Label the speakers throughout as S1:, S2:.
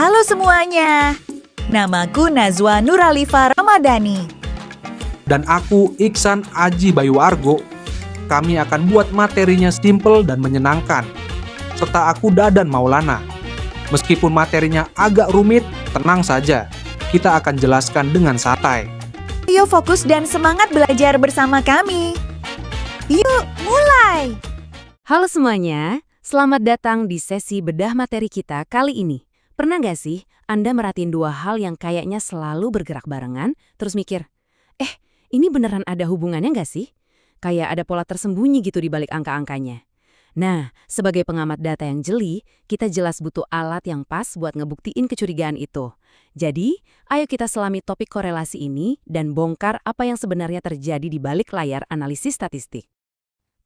S1: Halo semuanya, namaku Nazwa Nuralifa Ramadhani.
S2: Dan aku Iksan Aji Bayuargo. Kami akan buat materinya simple dan menyenangkan. Serta aku Dadan Maulana. Meskipun materinya agak rumit, tenang saja. Kita akan jelaskan dengan santai.
S1: Yuk fokus dan semangat belajar bersama kami. Yuk mulai!
S3: Halo semuanya, selamat datang di sesi bedah materi kita kali ini. Pernah nggak sih Anda merhatiin dua hal yang kayaknya selalu bergerak barengan, terus mikir, ini beneran ada hubungannya nggak sih? Kayak ada pola tersembunyi gitu di balik angka-angkanya. Nah, sebagai pengamat data yang jeli, kita jelas butuh alat yang pas buat ngebuktiin kecurigaan itu. Jadi, ayo kita selami topik korelasi ini dan bongkar apa yang sebenarnya terjadi di balik layar analisis statistik.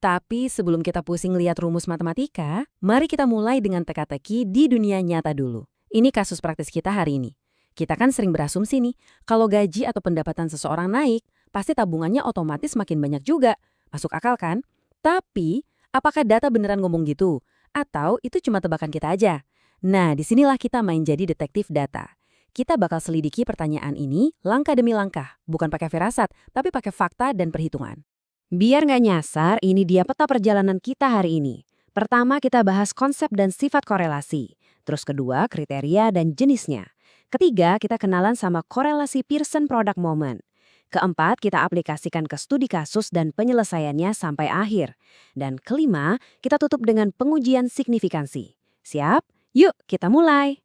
S3: Tapi sebelum kita pusing lihat rumus matematika, mari kita mulai dengan teka-teki di dunia nyata dulu. Ini kasus praktis kita hari ini. Kita kan sering berasumsi nih, kalau gaji atau pendapatan seseorang naik, pasti tabungannya otomatis makin banyak juga. Masuk akal kan? Tapi, apakah data beneran ngomong gitu? Atau itu cuma tebakan kita aja? Nah, disinilah kita main jadi detektif data. Kita bakal selidiki pertanyaan ini langkah demi langkah, bukan pakai firasat, tapi pakai fakta dan perhitungan. Biar nggak nyasar, ini dia peta perjalanan kita hari ini. Pertama, kita bahas konsep dan sifat korelasi. Terus kedua, kriteria dan jenisnya. Ketiga, kita kenalan sama korelasi Pearson Product Moment. Keempat, kita aplikasikan ke studi kasus dan penyelesaiannya sampai akhir. Dan kelima, kita tutup dengan pengujian signifikansi. Siap? Yuk, kita mulai.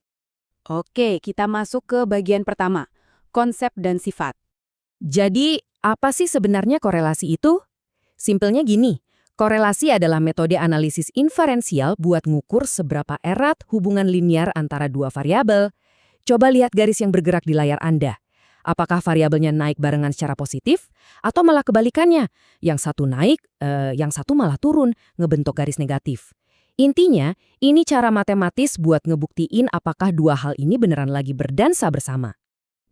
S3: Oke, kita masuk ke bagian pertama, konsep dan sifat. Jadi, apa sih sebenarnya korelasi itu? Simpelnya gini, korelasi adalah metode analisis inferensial buat ngukur seberapa erat hubungan linear antara dua variabel. Coba lihat garis yang bergerak di layar Anda. Apakah variabelnya naik barengan secara positif, atau malah kebalikannya? Yang satu naik, yang satu malah turun, ngebentuk garis negatif. Intinya, ini cara matematis buat ngebuktiin apakah dua hal ini beneran lagi berdansa bersama.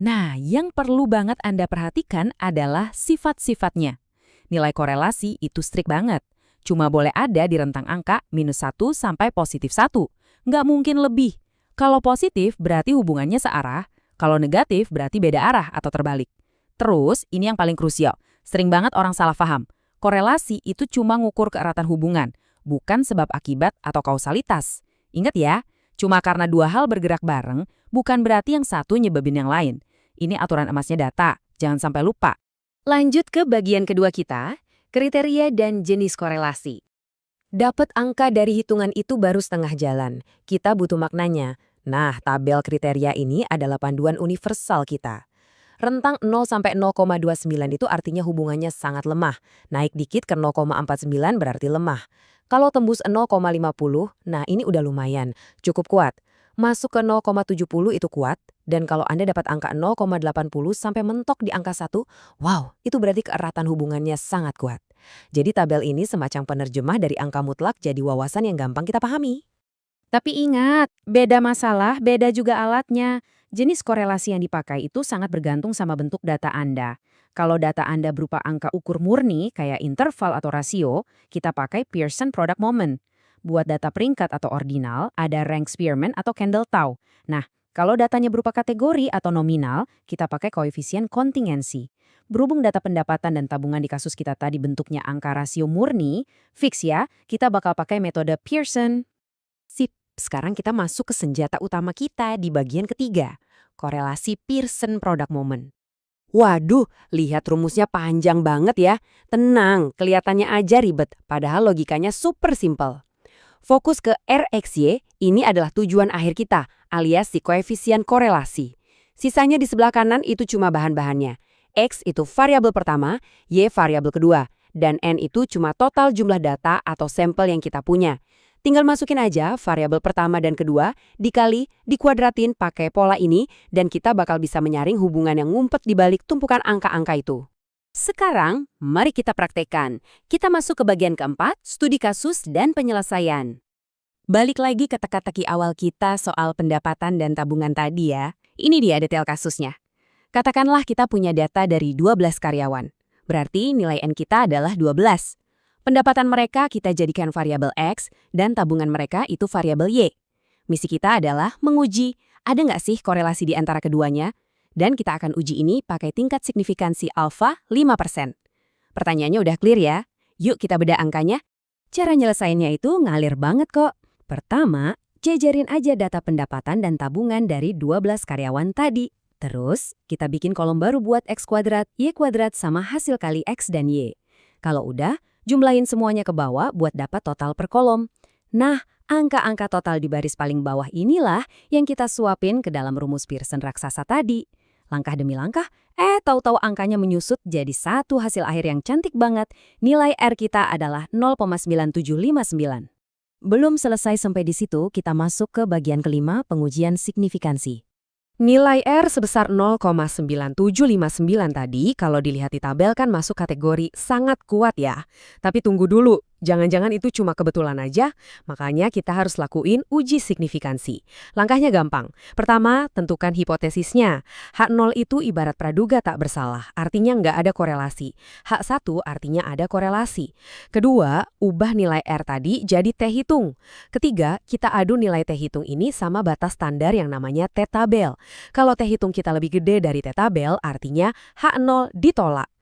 S3: Nah, yang perlu banget Anda perhatikan adalah sifat-sifatnya. Nilai korelasi itu strict banget. Cuma boleh ada di rentang angka -1 sampai +1. Nggak mungkin lebih. Kalau positif berarti hubungannya searah, kalau negatif berarti beda arah atau terbalik. Terus, ini yang paling krusial. Sering banget orang salah paham. Korelasi itu cuma ngukur keeratan hubungan, bukan sebab akibat atau kausalitas. Ingat ya, cuma karena dua hal bergerak bareng, bukan berarti yang satu nyebabin yang lain. Ini aturan emasnya data, jangan sampai lupa. Lanjut ke bagian kedua kita, kriteria dan jenis korelasi. Dapat angka dari hitungan itu baru setengah jalan. Kita butuh maknanya. Nah, tabel kriteria ini adalah panduan universal kita. Rentang 0 sampai 0,29 itu artinya hubungannya sangat lemah. Naik dikit ke 0,49 berarti lemah. Kalau tembus 0,50, nah ini udah lumayan, cukup kuat. Masuk ke 0,70 itu kuat, dan kalau Anda dapat angka 0,80 sampai mentok di angka 1, wow, itu berarti keeratan hubungannya sangat kuat. Jadi tabel ini semacam penerjemah dari angka mutlak jadi wawasan yang gampang kita pahami. Tapi ingat, beda masalah, beda juga alatnya. Jenis korelasi yang dipakai itu sangat bergantung sama bentuk data Anda. Kalau data Anda berupa angka ukur murni, kayak interval atau rasio, kita pakai Pearson Product Moment. Buat data peringkat atau ordinal, ada rank Spearman atau Kendall-Tau. Nah, kalau datanya berupa kategori atau nominal, kita pakai koefisien kontingensi. Berhubung data pendapatan dan tabungan di kasus kita tadi bentuknya angka rasio murni, fix ya, kita bakal pakai metode Pearson. Sip, sekarang kita masuk ke senjata utama kita di bagian ketiga, korelasi Pearson Product Moment. Waduh, lihat rumusnya panjang banget ya. Tenang, kelihatannya aja ribet, padahal logikanya super simple. Fokus ke RXY, ini adalah tujuan akhir kita, alias si koefisien korelasi. Sisanya di sebelah kanan itu cuma bahan-bahannya. X itu variabel pertama, Y variabel kedua, dan N itu cuma total jumlah data atau sampel yang kita punya. Tinggal masukin aja variabel pertama dan kedua, dikali, dikuadratin pakai pola ini, dan kita bakal bisa menyaring hubungan yang ngumpet di balik tumpukan angka-angka itu. Sekarang, mari kita praktekkan. Kita masuk ke bagian keempat, studi kasus dan penyelesaian. Balik lagi ke teka-teki awal kita soal pendapatan dan tabungan tadi ya. Ini dia detail kasusnya. Katakanlah kita punya data dari 12 karyawan. Berarti nilai N kita adalah 12. Pendapatan mereka kita jadikan variabel X dan tabungan mereka itu variabel Y. Misi kita adalah menguji ada nggak sih korelasi di antara keduanya? Dan kita akan uji ini pakai tingkat signifikansi alfa 5%. Pertanyaannya udah clear ya? Yuk kita bedah angkanya. Cara nyelesainnya itu ngalir banget kok. Pertama, jajarin aja data pendapatan dan tabungan dari 12 karyawan tadi. Terus, kita bikin kolom baru buat X kuadrat, Y kuadrat sama hasil kali X dan Y. Kalau udah, jumlahin semuanya ke bawah buat dapat total per kolom. Nah, angka-angka total di baris paling bawah inilah yang kita suapin ke dalam rumus Pearson raksasa tadi. Langkah demi langkah, tahu-tahu angkanya menyusut jadi satu hasil akhir yang cantik banget. Nilai R kita adalah 0,9759. Belum selesai sampai di situ, kita masuk ke bagian kelima, pengujian signifikansi. Nilai R sebesar 0,9759 tadi, kalau dilihat di tabel kan masuk kategori sangat kuat ya. Tapi tunggu dulu, jangan-jangan itu cuma kebetulan aja, makanya kita harus lakuin uji signifikansi. Langkahnya gampang. Pertama, tentukan hipotesisnya. H0 itu ibarat praduga tak bersalah, artinya nggak ada korelasi. H1 artinya ada korelasi. Kedua, ubah nilai R tadi jadi T hitung. Ketiga, kita adu nilai T hitung ini sama batas standar yang namanya T tabel. Kalau T hitung kita lebih gede dari T tabel, artinya H0 ditolak.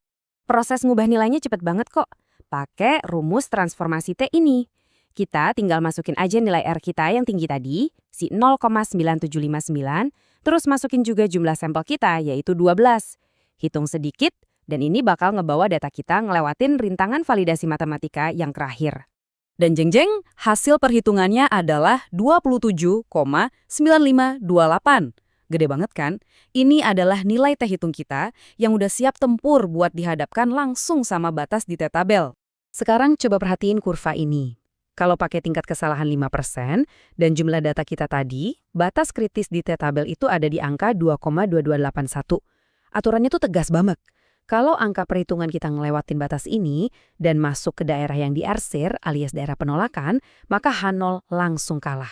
S3: Proses ngubah nilainya cepet banget kok. Pakai rumus transformasi T ini. Kita tinggal masukin aja nilai R kita yang tinggi tadi, si 0,9759, terus masukin juga jumlah sampel kita, yaitu 12. Hitung sedikit, dan ini bakal ngebawa data kita ngelewatin rintangan validasi matematika yang terakhir. Dan jeng-jeng, hasil perhitungannya adalah 27,9528. Gede banget kan? Ini adalah nilai T hitung kita yang udah siap tempur buat dihadapkan langsung sama batas di T tabel. Sekarang coba perhatiin kurva ini. Kalau pakai tingkat kesalahan 5% dan jumlah data kita tadi, batas kritis di T tabel itu ada di angka 2,2281. Aturannya tuh tegas banget. Kalau angka perhitungan kita ngelewatin batas ini dan masuk ke daerah yang diarsir alias daerah penolakan, maka H0 langsung kalah.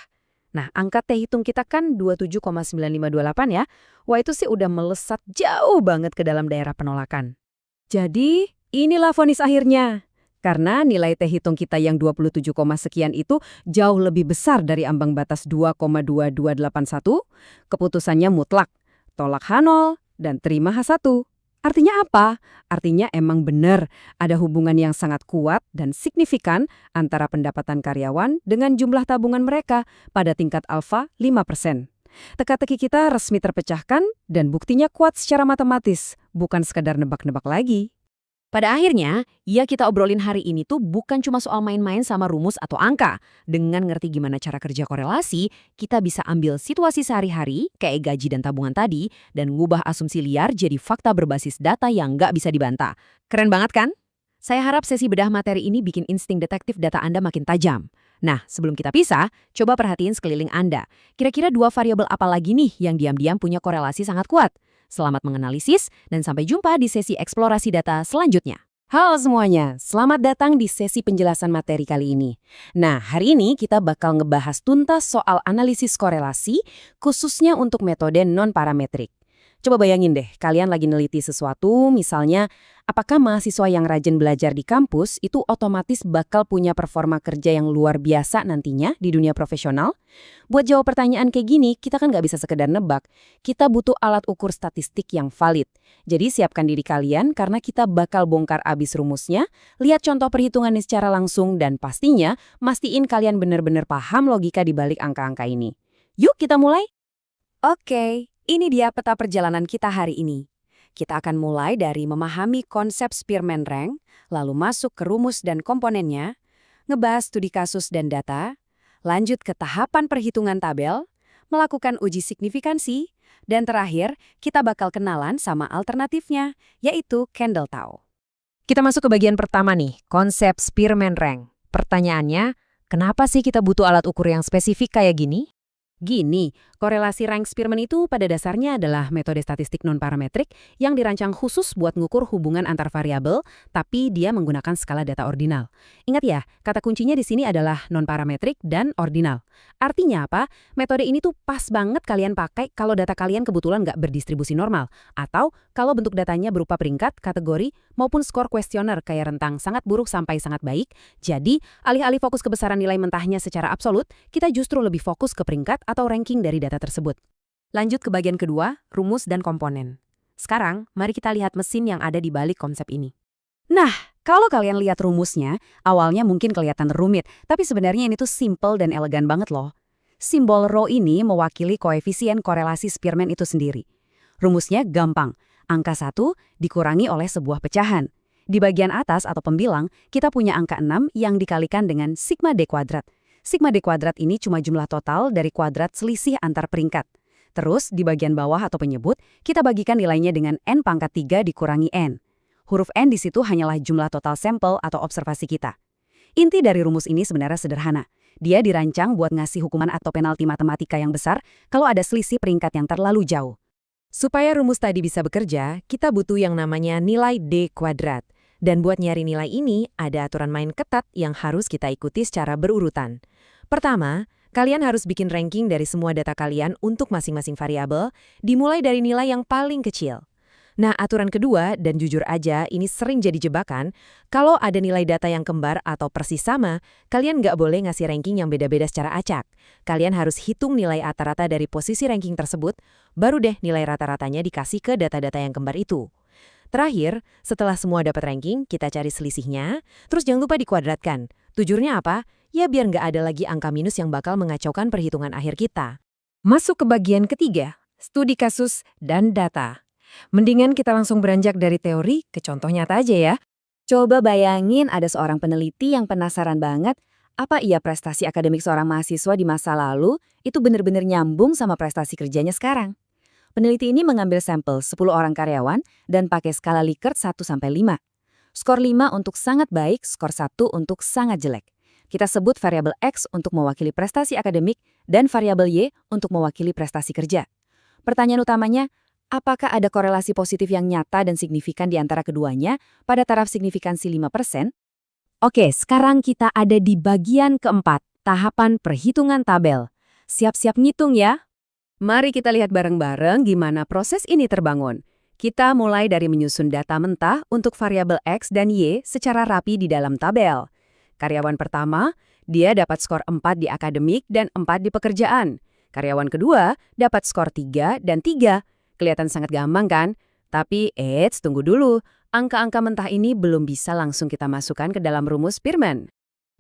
S3: Nah, angka T hitung kita kan 27,9528 ya. Wah, itu sih udah melesat jauh banget ke dalam daerah penolakan. Jadi, inilah vonis akhirnya. Karena nilai T hitung kita yang 27, sekian itu jauh lebih besar dari ambang batas 2,2281, keputusannya mutlak. Tolak H0 dan terima H1. Artinya apa? Artinya emang benar ada hubungan yang sangat kuat dan signifikan antara pendapatan karyawan dengan jumlah tabungan mereka pada tingkat alfa 5%. Teka-teki kita resmi terpecahkan dan buktinya kuat secara matematis, bukan sekadar nebak-nebak lagi. Pada akhirnya, ya kita obrolin hari ini tuh bukan cuma soal main-main sama rumus atau angka. Dengan ngerti gimana cara kerja korelasi, kita bisa ambil situasi sehari-hari, kayak gaji dan tabungan tadi, dan ngubah asumsi liar jadi fakta berbasis data yang nggak bisa dibantah. Keren banget kan? Saya harap sesi bedah materi ini bikin insting detektif data Anda makin tajam. Nah, sebelum kita pisah, coba perhatiin sekeliling Anda. Kira-kira 2 variabel apa lagi nih yang diam-diam punya korelasi sangat kuat? Selamat menganalisis, dan sampai jumpa di sesi eksplorasi data selanjutnya. Halo semuanya, selamat datang di sesi penjelasan materi kali ini. Nah, hari ini kita bakal ngebahas tuntas soal analisis korelasi, khususnya untuk metode non-parametrik. Coba bayangin deh, kalian lagi neliti sesuatu, misalnya, apakah mahasiswa yang rajin belajar di kampus itu otomatis bakal punya performa kerja yang luar biasa nantinya di dunia profesional? Buat jawab pertanyaan kayak gini, kita kan nggak bisa sekedar nebak. Kita butuh alat ukur statistik yang valid. Jadi siapkan diri kalian karena kita bakal bongkar abis rumusnya, lihat contoh perhitungannya secara langsung, dan pastinya mastiin kalian benar-benar paham logika di balik angka-angka ini. Yuk kita mulai! Oke. Ini dia peta perjalanan kita hari ini. Kita akan mulai dari memahami konsep Spearman Rank, lalu masuk ke rumus dan komponennya, ngebahas studi kasus dan data, lanjut ke tahapan perhitungan tabel, melakukan uji signifikansi, dan terakhir kita bakal kenalan sama alternatifnya, yaitu Kendall-Tau. Kita masuk ke bagian pertama nih, konsep Spearman Rank. Pertanyaannya, kenapa sih kita butuh alat ukur yang spesifik kayak gini? Gini, korelasi rank Spearman itu pada dasarnya adalah metode statistik non-parametrik yang dirancang khusus buat ngukur hubungan antar variabel, tapi dia menggunakan skala data ordinal. Ingat ya, kata kuncinya di sini adalah non-parametrik dan ordinal. Artinya apa? Metode ini tuh pas banget kalian pakai kalau data kalian kebetulan nggak berdistribusi normal, atau kalau bentuk datanya berupa peringkat, kategori, maupun skor kuesioner kayak rentang sangat buruk sampai sangat baik. Jadi, alih-alih fokus kebesaran nilai mentahnya secara absolut, kita justru lebih fokus ke peringkat atau ranking dari data tersebut. Lanjut ke bagian kedua, rumus dan komponen. Sekarang, mari kita lihat mesin yang ada di balik konsep ini. Nah, kalau kalian lihat rumusnya, awalnya mungkin kelihatan rumit, tapi sebenarnya ini tuh simple dan elegan banget loh. Simbol rho ini mewakili koefisien korelasi Spearman itu sendiri. Rumusnya gampang, angka 1 dikurangi oleh sebuah pecahan. Di bagian atas atau pembilang, kita punya angka 6 yang dikalikan dengan sigma D kuadrat. Sigma D kuadrat ini cuma jumlah total dari kuadrat selisih antar peringkat. Terus, di bagian bawah atau penyebut, kita bagikan nilainya dengan n pangkat 3 dikurangi n. Huruf n di situ hanyalah jumlah total sampel atau observasi kita. Inti dari rumus ini sebenarnya sederhana. Dia dirancang buat ngasih hukuman atau penalti matematika yang besar kalau ada selisih peringkat yang terlalu jauh. Supaya rumus tadi bisa bekerja, kita butuh yang namanya nilai D kuadrat. Dan buat nyari nilai ini, ada aturan main ketat yang harus kita ikuti secara berurutan. Pertama, kalian harus bikin ranking dari semua data kalian untuk masing-masing variabel, dimulai dari nilai yang paling kecil. Nah, aturan kedua, dan jujur aja ini sering jadi jebakan, kalau ada nilai data yang kembar atau persis sama, kalian nggak boleh ngasih ranking yang beda-beda secara acak. Kalian harus hitung nilai rata-rata dari posisi ranking tersebut, baru deh nilai rata-ratanya dikasih ke data-data yang kembar itu. Terakhir, setelah semua dapat ranking, kita cari selisihnya, terus jangan lupa dikuadratkan. Tujuannya apa? Ya biar nggak ada lagi angka minus yang bakal mengacaukan perhitungan akhir kita. Masuk ke bagian ketiga, studi kasus dan data. Mendingan kita langsung beranjak dari teori ke contoh nyata aja ya.
S4: Coba bayangin ada seorang peneliti yang penasaran banget, apa iya prestasi akademik seorang mahasiswa di masa lalu itu benar-benar nyambung sama prestasi kerjanya sekarang. Peneliti ini mengambil sampel 10 orang karyawan dan pakai skala Likert 1-5. Skor 5 untuk sangat baik, skor 1 untuk sangat jelek. Kita sebut variabel X untuk mewakili prestasi akademik dan variabel Y untuk mewakili prestasi kerja. Pertanyaan utamanya, apakah ada korelasi positif yang nyata dan signifikan di antara keduanya pada taraf signifikansi 5%?
S3: Oke, sekarang kita ada di bagian keempat, tahapan perhitungan tabel. Siap-siap ngitung ya. Mari kita lihat bareng-bareng gimana proses ini terbangun. Kita mulai dari menyusun data mentah untuk variabel X dan Y secara rapi di dalam tabel. Karyawan pertama, dia dapat skor 4 di akademik dan 4 di pekerjaan. Karyawan kedua dapat skor 3 dan 3. Kelihatan sangat gampang kan? Tapi, tunggu dulu. Angka-angka mentah ini belum bisa langsung kita masukkan ke dalam rumus Spearman.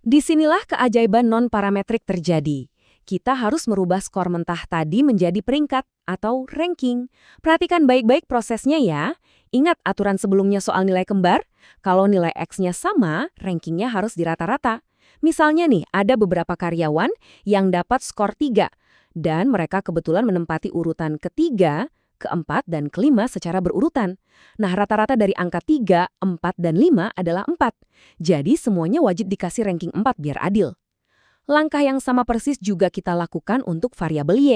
S3: Disinilah keajaiban non-parametrik terjadi. Kita harus merubah skor mentah tadi menjadi peringkat atau ranking. Perhatikan baik-baik prosesnya ya. Ingat aturan sebelumnya soal nilai kembar? Kalau nilai X-nya sama, rankingnya harus dirata-rata. Misalnya nih, ada beberapa karyawan yang dapat skor 3, dan mereka kebetulan menempati urutan ketiga, keempat, dan kelima secara berurutan. Nah, rata-rata dari angka 3, 4, dan 5 adalah 4. Jadi semuanya wajib dikasih ranking 4 biar adil. Langkah yang sama persis juga kita lakukan untuk variabel Y.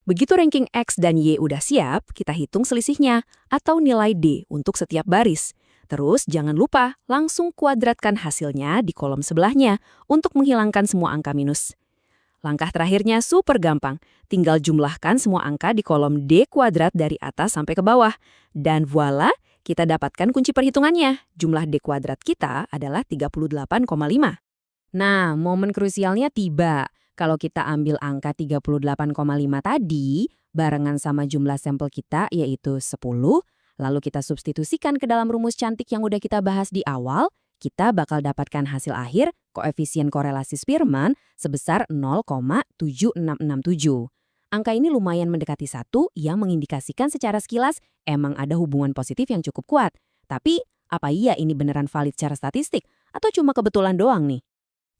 S3: Begitu ranking X dan Y udah siap, kita hitung selisihnya atau nilai D untuk setiap baris. Terus jangan lupa langsung kuadratkan hasilnya di kolom sebelahnya untuk menghilangkan semua angka minus. Langkah terakhirnya super gampang, tinggal jumlahkan semua angka di kolom D kuadrat dari atas sampai ke bawah. Dan voila, kita dapatkan kunci perhitungannya. Jumlah D kuadrat kita adalah 38,5. Nah, momen krusialnya tiba. Kalau kita ambil angka 38,5 tadi, barengan sama jumlah sampel kita yaitu 10, lalu kita substitusikan ke dalam rumus cantik yang udah kita bahas di awal, kita bakal dapatkan hasil akhir koefisien korelasi Spearman sebesar 0,7667. Angka ini lumayan mendekati 1 yang mengindikasikan secara sekilas emang ada hubungan positif yang cukup kuat. Tapi, apa iya ini beneran valid secara statistik atau cuma kebetulan doang nih?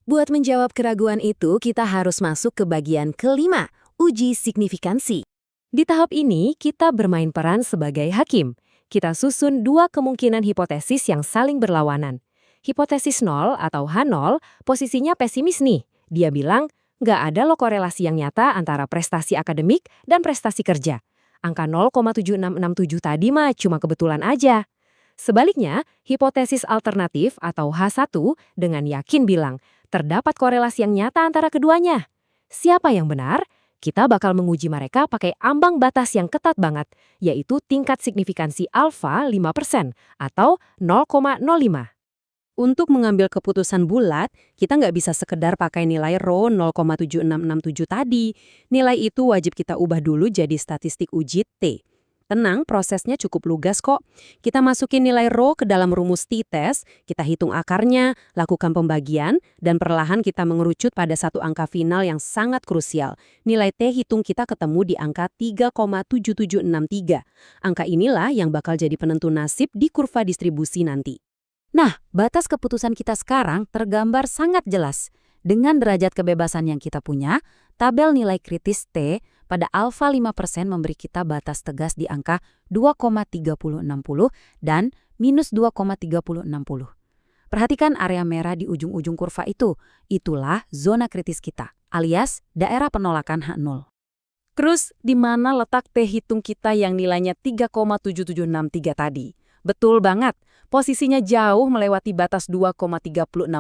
S3: Buat menjawab keraguan itu, kita harus masuk ke bagian kelima, uji signifikansi. Di tahap ini, kita bermain peran sebagai hakim. Kita susun dua kemungkinan hipotesis yang saling berlawanan. Hipotesis 0 atau H0, posisinya pesimis nih. Dia bilang, nggak ada loh korelasi yang nyata antara prestasi akademik dan prestasi kerja. Angka 0,7667 tadi mah cuma kebetulan aja. Sebaliknya, hipotesis alternatif atau H1 dengan yakin bilang, terdapat korelasi yang nyata antara keduanya. Siapa yang benar? Kita bakal menguji mereka pakai ambang batas yang ketat banget, yaitu tingkat signifikansi alfa 5% atau 0,05. Untuk mengambil keputusan bulat, kita nggak bisa sekedar pakai nilai rho 0,7667 tadi. Nilai itu wajib kita ubah dulu jadi statistik uji T. Tenang, prosesnya cukup lugas kok. Kita masukin nilai rho ke dalam rumus t-test, kita hitung akarnya, lakukan pembagian, dan perlahan kita mengerucut pada satu angka final yang sangat krusial. Nilai T hitung kita ketemu di angka 3,7763. Angka inilah yang bakal jadi penentu nasib di kurva distribusi nanti.
S4: Nah, batas keputusan kita sekarang tergambar sangat jelas. Dengan derajat kebebasan yang kita punya, tabel nilai kritis T pada alfa 5% memberi kita batas tegas di angka 2,3060 dan minus 2,3060. Perhatikan area merah di ujung-ujung kurva itu. Itulah zona kritis kita, alias daerah penolakan H0.
S3: Terus, di mana letak T hitung kita yang nilainya 3,7763 tadi? Betul banget, posisinya jauh melewati batas 2,3060,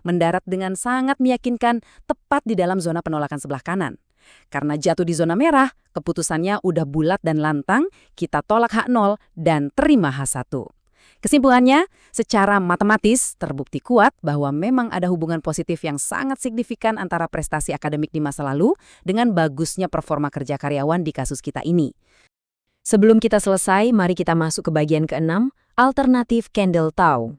S3: mendarat dengan sangat meyakinkan tepat di dalam zona penolakan sebelah kanan. Karena jatuh di zona merah, keputusannya udah bulat dan lantang, kita tolak H0 dan terima H1. Kesimpulannya, secara matematis terbukti kuat bahwa memang ada hubungan positif yang sangat signifikan antara prestasi akademik di masa lalu dengan bagusnya performa kerja karyawan di kasus kita ini. Sebelum kita selesai, mari kita masuk ke bagian ke-6, alternatif Kendall-Tau.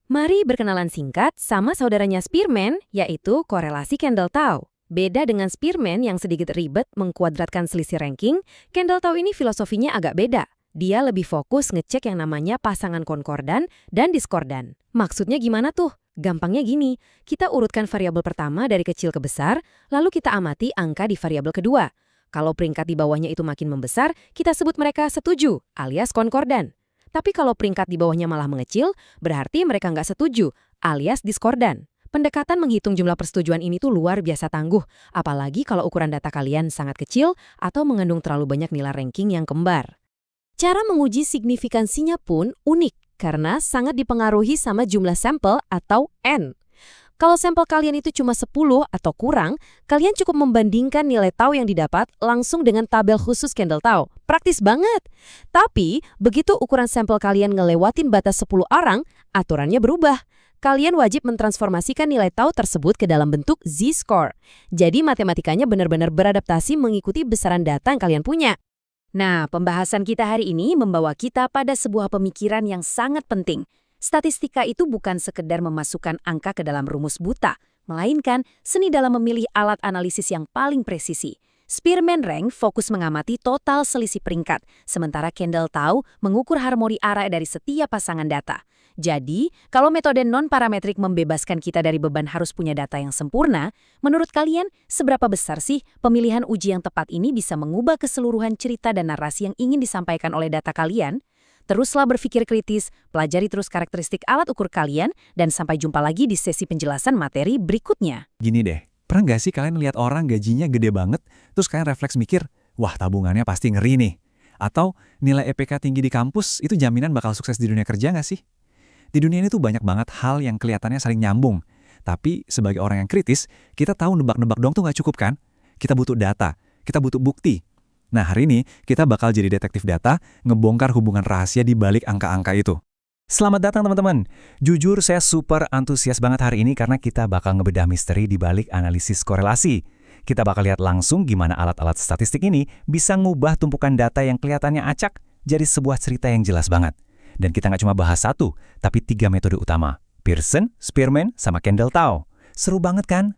S3: Mari berkenalan singkat sama saudaranya Spearman, yaitu korelasi Kendall-Tau. Beda dengan Spearman yang sedikit ribet mengkuadratkan selisih ranking, Kendall-Tau ini filosofinya agak beda. Dia lebih fokus ngecek yang namanya pasangan konkordan dan diskordan. Maksudnya gimana tuh? Gampangnya gini, kita urutkan variabel pertama dari kecil ke besar, lalu kita amati angka di variabel kedua. Kalau peringkat di bawahnya itu makin membesar, kita sebut mereka setuju, alias konkordan. Tapi kalau peringkat di bawahnya malah mengecil, berarti mereka nggak setuju, alias diskordan. Pendekatan menghitung jumlah persetujuan ini tuh luar biasa tangguh, apalagi kalau ukuran data kalian sangat kecil atau mengandung terlalu banyak nilai ranking yang kembar. Cara menguji signifikansinya pun unik, karena sangat dipengaruhi sama jumlah sampel atau N. Kalau sampel kalian itu cuma 10 atau kurang, kalian cukup membandingkan nilai tau yang didapat langsung dengan tabel khusus Kendall-Tau. Praktis banget. Tapi, begitu ukuran sampel kalian ngelewatin batas 10 orang, aturannya berubah. Kalian wajib mentransformasikan nilai tau tersebut ke dalam bentuk z-score. Jadi matematikanya benar-benar beradaptasi mengikuti besaran data yang kalian punya. Nah, pembahasan kita hari ini membawa kita pada sebuah pemikiran yang sangat penting. Statistika itu bukan sekedar memasukkan angka ke dalam rumus buta, melainkan seni dalam memilih alat analisis yang paling presisi. Spearman Rank fokus mengamati total selisih peringkat, sementara Kendall-Tau mengukur harmoni arah dari setiap pasangan data. Jadi, kalau metode non-parametrik membebaskan kita dari beban harus punya data yang sempurna, menurut kalian, seberapa besar sih pemilihan uji yang tepat ini bisa mengubah keseluruhan cerita dan narasi yang ingin disampaikan oleh data kalian? Teruslah berpikir kritis, pelajari terus karakteristik alat ukur kalian, dan sampai jumpa lagi di sesi penjelasan materi berikutnya.
S5: Gini deh, pernah nggak sih kalian lihat orang gajinya gede banget, terus kalian refleks mikir, wah tabungannya pasti ngeri nih. Atau nilai EPK tinggi di kampus itu jaminan bakal sukses di dunia kerja nggak sih? Di dunia ini tuh banyak banget hal yang kelihatannya saling nyambung. Tapi sebagai orang yang kritis, kita tahu nebak-nebak dong tuh nggak cukup kan? Kita butuh data, kita butuh bukti. Nah hari ini kita bakal jadi detektif data, ngebongkar hubungan rahasia di balik angka-angka itu. Selamat datang teman-teman. Jujur saya super antusias banget hari ini karena kita bakal ngebedah misteri di balik analisis korelasi. Kita bakal lihat langsung gimana alat-alat statistik ini bisa ngubah tumpukan data yang kelihatannya acak jadi sebuah cerita yang jelas banget. Dan kita nggak cuma bahas satu, tapi 3 metode utama. Pearson, Spearman, sama Kendall-Tau. Seru banget kan?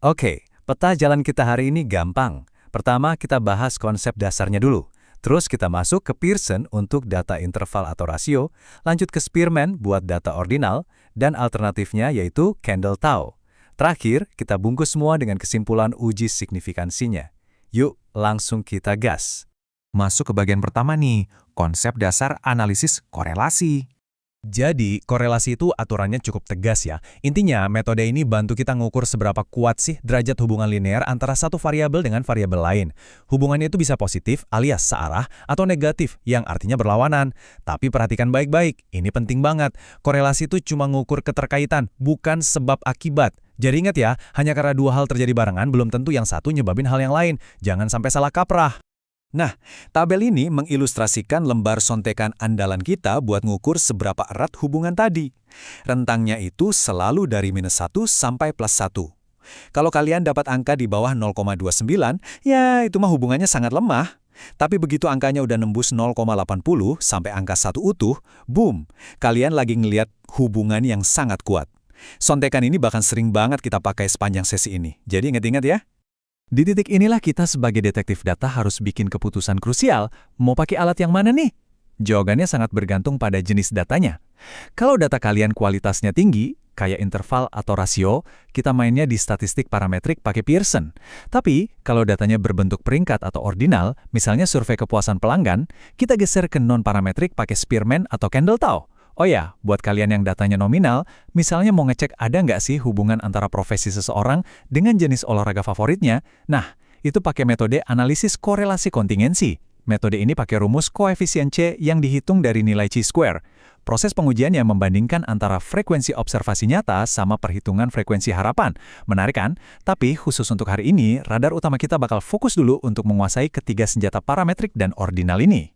S5: Oke, peta jalan kita hari ini gampang. Pertama kita bahas konsep dasarnya dulu. Terus kita masuk ke Pearson untuk data interval atau rasio, lanjut ke Spearman buat data ordinal, dan alternatifnya yaitu Kendall-Tau. Terakhir, kita bungkus semua dengan kesimpulan uji signifikansinya. Yuk, langsung kita gas.
S6: Masuk ke bagian pertama nih, konsep dasar analisis korelasi.
S5: Jadi, korelasi itu aturannya cukup tegas ya. Intinya, metode ini bantu kita ngukur seberapa kuat sih derajat hubungan linear antara satu variabel dengan variabel lain. Hubungannya itu bisa positif alias searah atau negatif yang artinya berlawanan. Tapi perhatikan baik-baik, ini penting banget. Korelasi itu cuma ngukur keterkaitan, bukan sebab akibat. Jadi ingat ya, hanya karena dua hal terjadi barengan belum tentu yang satu nyebabin hal yang lain. Jangan sampai salah kaprah. Nah, tabel ini mengilustrasikan lembar sontekan andalan kita buat ngukur seberapa erat hubungan tadi. Rentangnya itu selalu dari -1 sampai +1. Kalau kalian dapat angka di bawah 0,29, ya itu mah hubungannya sangat lemah. Tapi begitu angkanya udah nembus 0,80 sampai angka 1 utuh, boom, kalian lagi ngeliat hubungan yang sangat kuat. Sontekan ini bahkan sering banget kita pakai sepanjang sesi ini. Jadi ingat-ingat ya. Di titik inilah kita sebagai detektif data harus bikin keputusan krusial, mau pakai alat yang mana nih? Jawabannya sangat bergantung pada jenis datanya. Kalau data kalian kualitasnya tinggi, kayak interval atau rasio, kita mainnya di statistik parametrik pakai Pearson. Tapi, kalau datanya berbentuk peringkat atau ordinal, misalnya survei kepuasan pelanggan, kita geser ke non-parametrik pakai Spearman atau Kendall-Tau. Oh ya, buat kalian yang datanya nominal, misalnya mau ngecek ada nggak sih hubungan antara profesi seseorang dengan jenis olahraga favoritnya, nah, itu pakai metode analisis korelasi kontingensi. Metode ini pakai rumus koefisien C yang dihitung dari nilai chi-square. Proses pengujiannya membandingkan antara frekuensi observasi nyata sama perhitungan frekuensi harapan. Menarik kan? Tapi khusus untuk hari ini, radar utama kita bakal fokus dulu untuk menguasai ketiga senjata parametrik dan ordinal ini.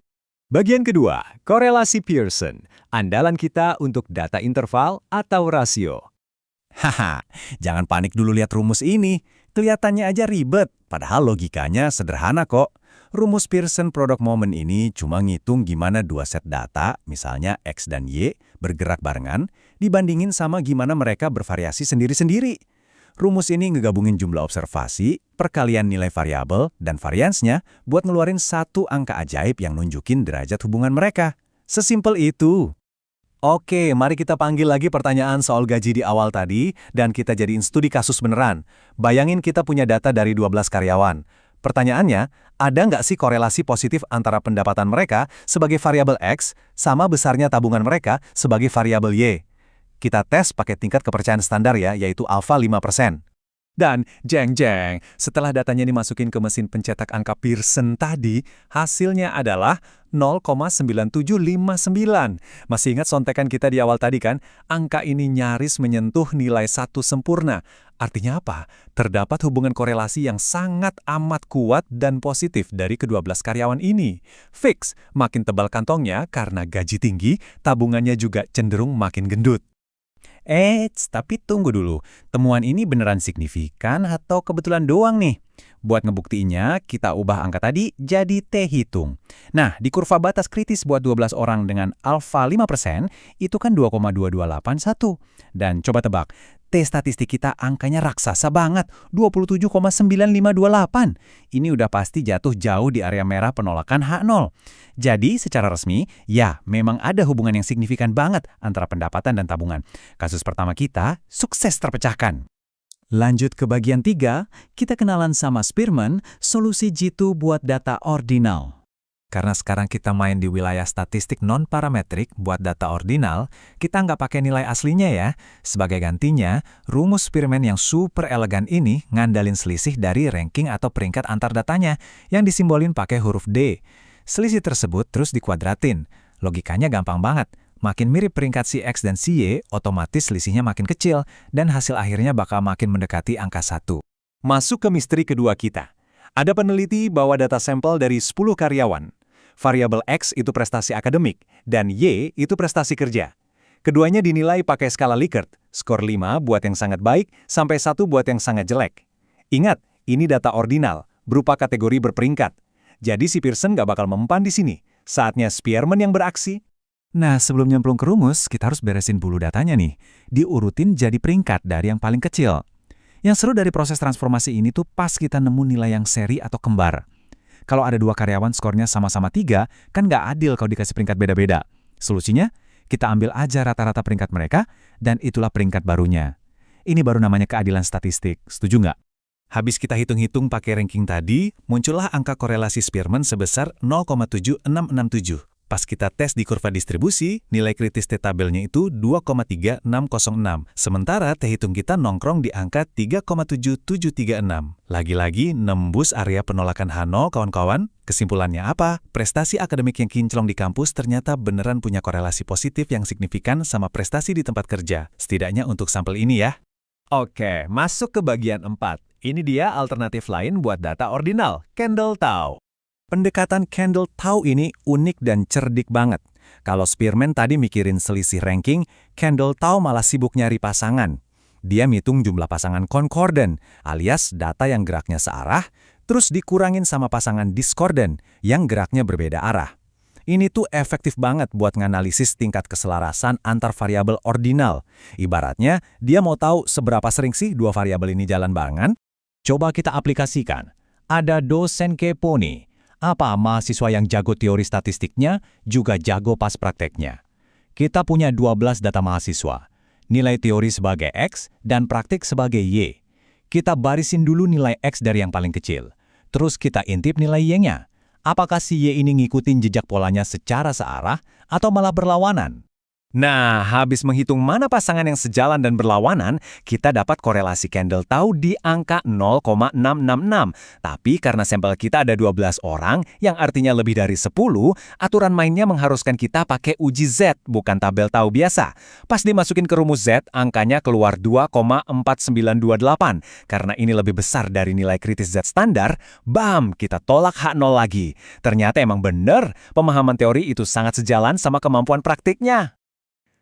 S7: Bagian kedua, korelasi Pearson, andalan kita untuk data interval atau rasio.
S5: Haha, jangan panik dulu lihat rumus ini. Kelihatannya aja ribet, padahal logikanya sederhana kok. Rumus Pearson Product Moment ini cuma ngitung gimana dua set data, misalnya X dan Y, bergerak barengan, dibandingin sama gimana mereka bervariasi sendiri-sendiri. Rumus ini ngegabungin jumlah observasi, perkalian nilai variabel, dan variansnya buat ngeluarin satu angka ajaib yang nunjukin derajat hubungan mereka. Sesimpel itu. Oke, mari kita panggil lagi pertanyaan soal gaji di awal tadi, dan kita jadiin studi kasus beneran. Bayangin kita punya data dari 12 karyawan. Pertanyaannya, ada nggak sih korelasi positif antara pendapatan mereka sebagai variabel X sama besarnya tabungan mereka sebagai variabel Y? Kita tes pakai tingkat kepercayaan standar ya, yaitu alfa 5%. Dan jeng-jeng, setelah datanya dimasukin ke mesin pencetak angka Pearson tadi, hasilnya adalah 0,9759. Masih ingat sontekan kita di awal tadi kan? Angka ini nyaris menyentuh nilai 1 sempurna. Artinya apa? Terdapat hubungan korelasi yang sangat amat kuat dan positif dari ke-12 karyawan ini. Fix, makin tebal kantongnya karena gaji tinggi, tabungannya juga cenderung makin gendut. Tapi tunggu dulu, temuan ini beneran signifikan atau kebetulan doang nih? Buat ngebuktiinnya, kita ubah angka tadi jadi T hitung. Nah, di kurva batas kritis buat 12 orang dengan alfa 5%, itu kan 2,2281. Dan coba tebak, T statistik kita angkanya raksasa banget, 27,9528. Ini udah pasti jatuh jauh di area merah penolakan H0. Jadi, secara resmi, ya memang ada hubungan yang signifikan banget antara pendapatan dan tabungan. Kasus pertama kita sukses terpecahkan. Lanjut ke bagian 3, kita kenalan sama Spearman, solusi G2 buat data ordinal. Karena sekarang kita main di wilayah statistik non-parametrik buat data ordinal, kita nggak pakai nilai aslinya ya. Sebagai gantinya, rumus Spearman yang super elegan ini ngandalin selisih dari ranking atau peringkat antar datanya yang disimbolin pakai huruf D. Selisih tersebut terus dikuadratin. Logikanya gampang banget. Makin mirip peringkat si X dan si Y, otomatis selisihnya makin kecil dan hasil akhirnya bakal makin mendekati angka 1.
S7: Masuk ke misteri kedua kita. Ada peneliti bawa data sampel dari 10 karyawan. Variabel X itu prestasi akademik, dan Y itu prestasi kerja. Keduanya dinilai pakai skala Likert, skor 5 buat yang sangat baik, sampai 1 buat yang sangat jelek. Ingat, ini data ordinal, berupa kategori berperingkat. Jadi si Pearson nggak bakal mempan di sini. Saatnya Spearman yang beraksi.
S5: Nah, sebelum nyemplung ke rumus, kita harus beresin bulu datanya nih. Diurutin jadi peringkat dari yang paling kecil. Yang seru dari proses transformasi ini tuh pas kita nemu nilai yang seri atau kembar. Kalau ada 2 karyawan skornya sama-sama 3, kan nggak adil kalau dikasih peringkat beda-beda. Solusinya, kita ambil aja rata-rata peringkat mereka, dan itulah peringkat barunya. Ini baru namanya keadilan statistik, setuju nggak? Habis kita hitung-hitung pakai ranking tadi, muncullah angka korelasi Spearman sebesar 0,7667. Pas kita tes di kurva distribusi, nilai kritis T tabelnya itu 2,3606. Sementara T hitung kita nongkrong di angka 3,7736. Lagi-lagi nembus area penolakan H0, kawan-kawan. Kesimpulannya apa? Prestasi akademik yang kinclong di kampus ternyata beneran punya korelasi positif yang signifikan sama prestasi di tempat kerja. Setidaknya untuk sampel ini ya.
S7: Oke, masuk ke bagian 4. Ini dia alternatif lain buat data ordinal, Kendall-Tau. Pendekatan Kendall Tau ini unik dan cerdik banget. Kalau Spearman tadi mikirin selisih ranking, Kendall Tau malah sibuk nyari pasangan. Dia ngitung jumlah pasangan concordant, alias data yang geraknya searah, terus dikurangin sama pasangan discordant yang geraknya berbeda arah. Ini tuh efektif banget buat nganalisis tingkat keselarasan antar variabel ordinal. Ibaratnya, dia mau tahu seberapa sering sih dua variabel ini jalan barengan. Coba kita aplikasikan. Ada dosen kepo nih. Apa mahasiswa yang jago teori statistiknya juga jago pas prakteknya? Kita punya 12 data mahasiswa. Nilai teori sebagai X dan praktik sebagai Y. Kita barisin dulu nilai X dari yang paling kecil. Terus kita intip nilai Y-nya. Apakah si Y ini ngikutin jejak polanya secara searah atau malah berlawanan? Nah, habis menghitung mana pasangan yang sejalan dan berlawanan, kita dapat korelasi Kendall Tau di angka 0,666. Tapi karena sampel kita ada 12 orang, yang artinya lebih dari 10, aturan mainnya mengharuskan kita pakai uji Z, bukan tabel Tau biasa. Pas dimasukin ke rumus Z, angkanya keluar 2,4928. Karena ini lebih besar dari nilai kritis Z standar, bam, kita tolak H0 lagi. Ternyata emang bener, pemahaman teori itu sangat sejalan sama kemampuan praktiknya.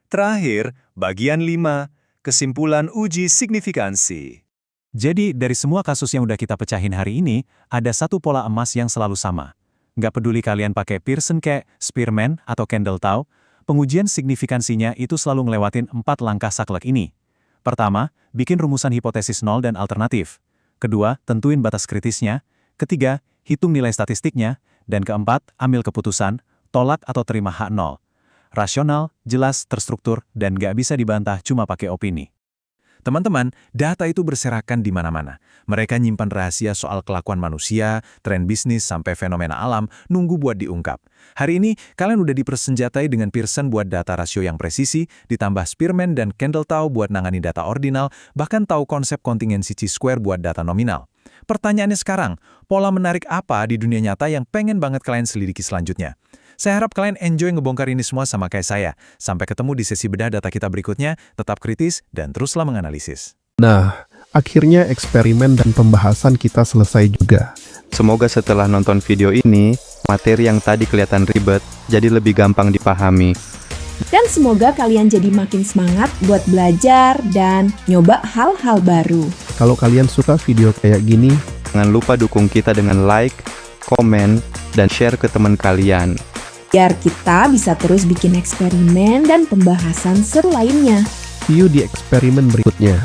S7: Terakhir, bagian 5, kesimpulan uji signifikansi. Jadi, dari semua kasus yang udah kita pecahin hari ini, ada satu pola emas yang selalu sama. Nggak peduli kalian pakai Pearson kayak Spearman atau Kendall Tau, pengujian signifikansinya itu selalu ngelewatin 4 langkah saklek ini. Pertama, bikin rumusan hipotesis nol dan alternatif. Kedua, tentuin batas kritisnya. Ketiga, hitung nilai statistiknya. Dan keempat, ambil keputusan, tolak atau terima H0. Rasional, jelas, terstruktur, dan nggak bisa dibantah cuma pakai opini. Teman-teman, data itu berserakan di mana-mana. Mereka nyimpan rahasia soal kelakuan manusia, tren bisnis, sampai fenomena alam, nunggu buat diungkap. Hari ini, kalian udah dipersenjatai dengan Pearson buat data rasio yang presisi, ditambah Spearman dan Kendall Tau buat nangani data ordinal, bahkan tahu konsep kontingensi chi-square buat data nominal. Pertanyaannya sekarang, pola menarik apa di dunia nyata yang pengen banget kalian selidiki selanjutnya? Saya harap kalian enjoy ngebongkar ini semua sama kayak saya. Sampai ketemu di sesi bedah data kita berikutnya, tetap kritis dan teruslah menganalisis.
S8: Nah, akhirnya eksperimen dan pembahasan kita selesai juga.
S9: Semoga setelah nonton video ini, materi yang tadi kelihatan ribet jadi lebih gampang dipahami.
S1: Dan semoga kalian jadi makin semangat buat belajar dan nyoba hal-hal baru.
S8: Kalau kalian suka video kayak gini,
S9: Jangan lupa dukung kita dengan like, komen, dan share ke teman kalian.
S1: Biar kita bisa terus bikin eksperimen dan pembahasan seru lainnya.
S8: see you di eksperimen berikutnya.